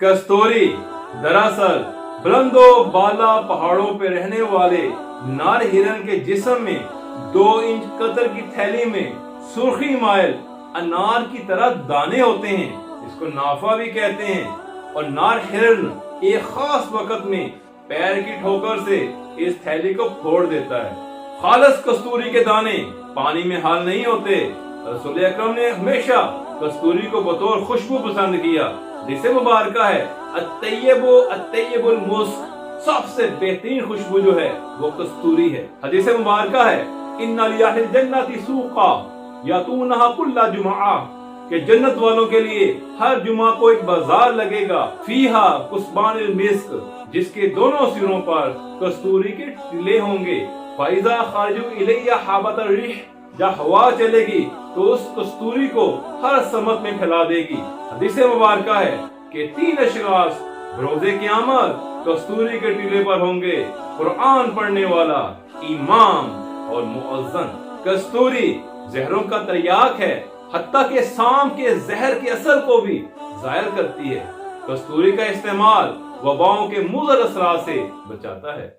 कस्तूरी दरअसल बुलंदो बाला पहाड़ों पे रहने वाले नार हिरन के जिस्म में 2 इंच कतर की थैली में सुर्खी माइल अनार की तरह दाने होते हैं, इसको नाफा भी कहते हैं। और नार हिरन एक खास वक्त में पैर की ठोकर से इस थैली को फोड़ देता है। खालस कस्तूरी के दाने पानी में हाल नहीं होते। रसूल अकरम ने हमेशा कस्तूरी को बतौर खुशबू पसंद किया। जिसे मुबारका है अत्तय्यबुल मुस्क, सबसे बेहतरीन खुशबू जो है वो कस्तूरी है। हदीस मुबारका है इन्ना लिअहलिल जन्नति सूक़ा यातूनहा कुल्ला जुमआ, कि जन्नत वालों के लिए हर जुमा को एक बाजार लगेगा, फीहा कुस्बानिल मिस्क, जिसके दोनों सिरों पर कस्तूरी के टीले होंगे। फाइजा खारजू इलैया हाबतर रिह, जब हवा चलेगी तो उस कस्तूरी को हर समत में फैला देगी। हदीस मुबारका है कि 3 अशखास रोज़े क़यामत कस्तूरी के टीले पर होंगे, कुरान पढ़ने वाला, इमाम और मुअज्जिन। कस्तूरी जहरों का तरियाक है, हत्ता के शाम के जहर के असर को भी जायल करती है। कस्तूरी का इस्तेमाल वबाओं के मुज़र असरात से बचाता है।